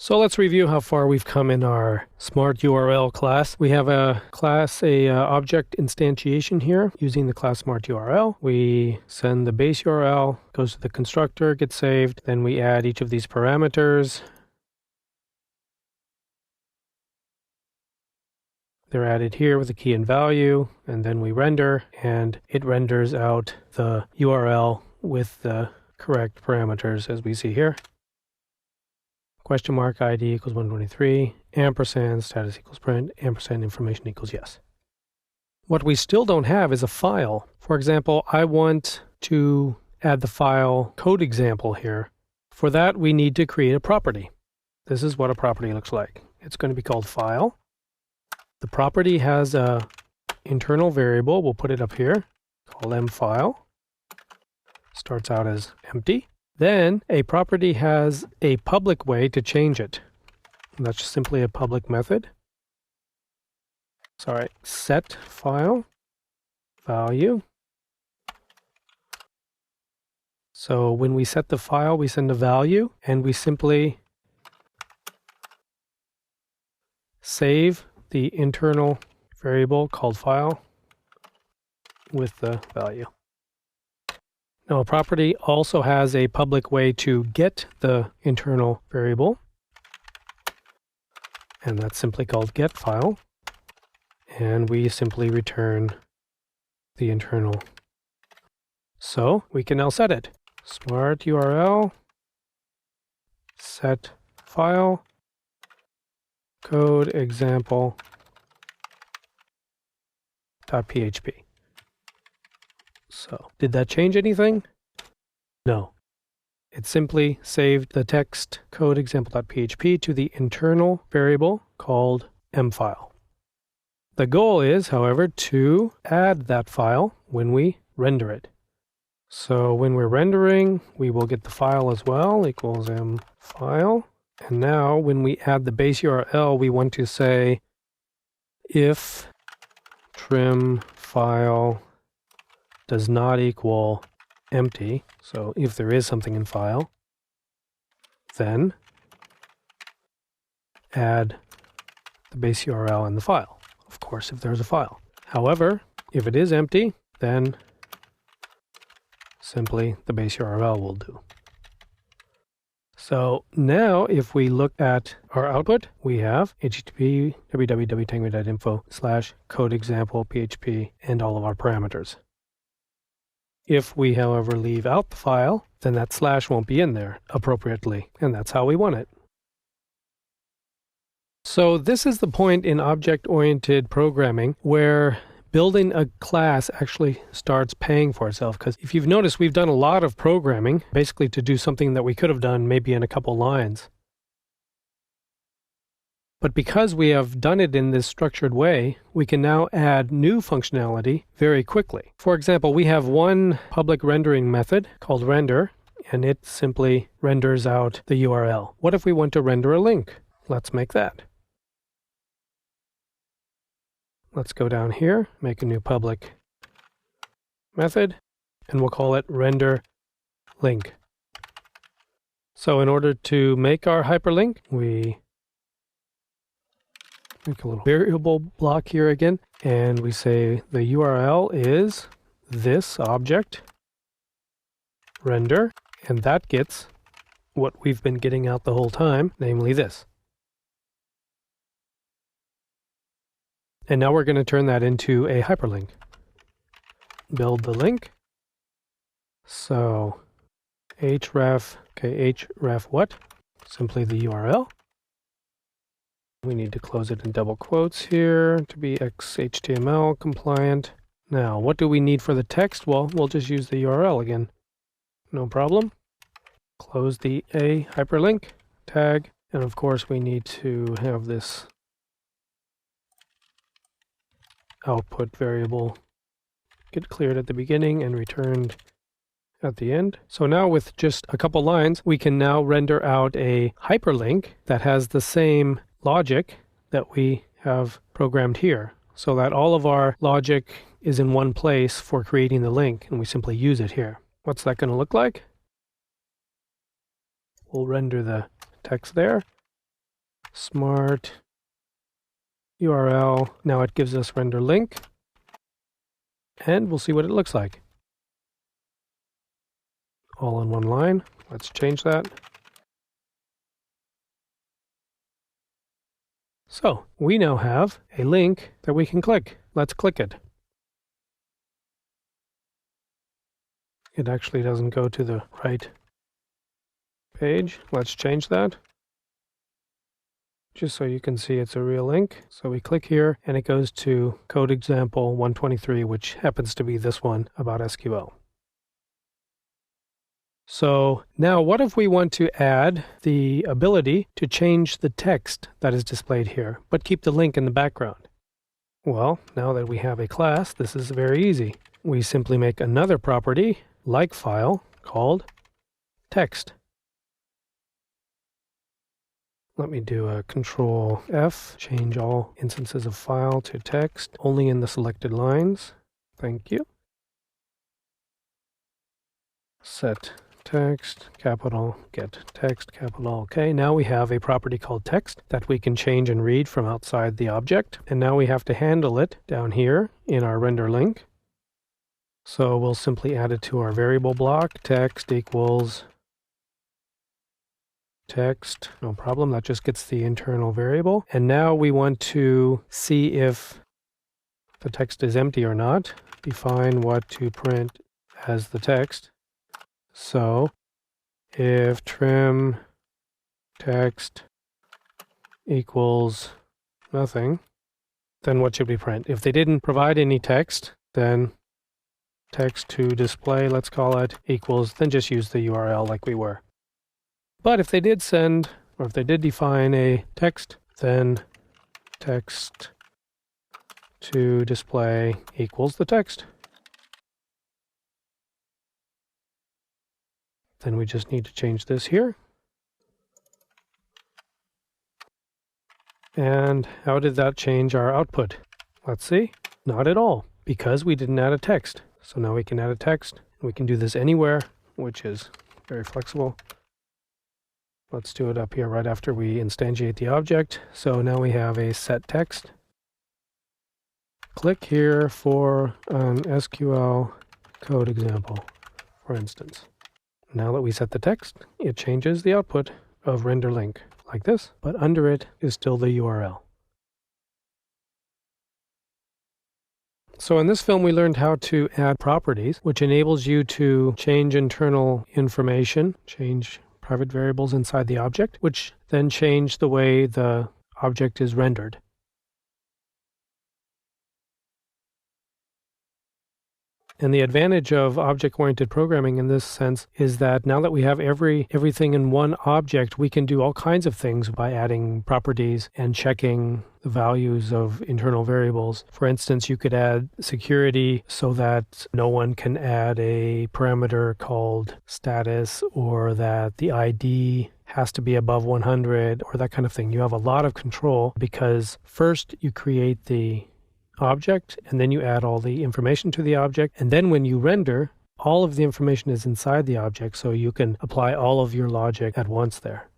So let's review how far we've come in our Smart URL class. We have a class, object instantiation here using the class Smart URL. We send the base URL, goes to the constructor, gets saved. Then we add each of these parameters. They're added here with a key and value, and then we render, and it renders out the URL with the correct parameters as we see here. Question mark ID equals 123, ampersand status equals print, ampersand information equals yes. What we still don't have is a file. For example, I want to add the file code example here. For that, we need to create a property. This is what a property looks like. It's going to be called file. The property has a internal variable. We'll put it up here called mfile. Starts out as empty. Then a property has a public way to change it. And that's just simply a public method. Set file value. So when we set the file, we send a value, and we simply save the internal variable called file with the value. Now, a property also has a public way to get the internal variable, and that's simply called getFile, and we simply return the internal. So we can now set it. Smart URL set file code example .php. So, did that change anything? No. It simply saved the text code example.php to the internal variable called mfile. The goal is, however, to add that file when we render it. So when we're rendering, we will get the file as well, equals mfile. And now when we add the base URL, we want to say if trim file does not equal empty, so if there is something in file, then add the base URL in the file, of course, if there's a file. However, if it is empty, then simply the base URL will do. So now if we look at our output, we have http www.tango.info/codeexample.php and all of our parameters. If we, however, leave out the file, then that slash won't be in there appropriately, and that's how we want it. So this is the point in object-oriented programming where building a class actually starts paying for itself, because if you've noticed, we've done a lot of programming basically to do something that we could have done maybe in a couple lines. But because we have done it in this structured way, we can now add new functionality very quickly. For example, we have one public rendering method called render, and it simply renders out the URL. What if we want to render a link? Let's make that. Let's go down here, make a new public method, and we'll call it render link. So in order to make our hyperlink, we make a little variable block here again, and we say the URL is this object render, and that gets what we've been getting out the whole time, namely this. And now we're going to turn that into a hyperlink. Build the link. So href what? Simply the URL. We need to close it in double quotes here to be XHTML compliant. Now, what do we need for the text? Well, we'll just use the URL again. No problem. Close the a hyperlink tag. And of course, we need to have this output variable get cleared at the beginning and returned at the end. So now with just a couple lines, we can now render out a hyperlink that has the same logic that we have programmed here, so that all of our logic is in one place for creating the link, and we simply use it here. What's that going to look like? We'll render the text there. smart URL. Now it gives us render link, and we'll see what it looks like. All in one line. Let's change that. So we now have a link that we can click. Let's click it. It actually doesn't go to the right page. Let's change that, just so you can see it's a real link. So we click here and it goes to code example 123, which happens to be this one about SQL. So now what if we want to add the ability to change the text that is displayed here, but keep the link in the background? Well, now that we have a class, this is very easy. We simply make another property, like file, called text. Let me do a Control F, change all instances of file to text, only in the selected lines. Thank you. Set text, capital, get text, capital. Okay, now we have a property called text that we can change and read from outside the object. And now we have to handle it down here in our render link. So we'll simply add it to our variable block, text equals text, no problem, that just gets the internal variable. And now we want to see if the text is empty or not. Define what to print as the text. So if trim text equals nothing, then what should we print? If they didn't provide any text, then text to display, let's call it, equals, then just use the URL like we were. But if they did send, or if they did define a text, then text to display equals the text. Then we just need to change this here. And how did that change our output? Let's see. Not at all, because we didn't add a text. So now we can add a text. We can do this anywhere, which is very flexible. Let's do it up here right after we instantiate the object. So now we have a set text. Click here for an SQL code example, for instance. Now that we set the text, it changes the output of render link like this, but under it is still the URL. So in this film, we learned how to add properties, which enables you to change internal information, change private variables inside the object, which then change the way the object is rendered. And the advantage of object-oriented programming in this sense is that now that we have everything in one object, we can do all kinds of things by adding properties and checking the values of internal variables. For instance, you could add security so that no one can add a parameter called status, or that the ID has to be above 100, or that kind of thing. You have a lot of control because first you create the object, and then you add all the information to the object, and then when you render, all of the information is inside the object, so you can apply all of your logic at once there.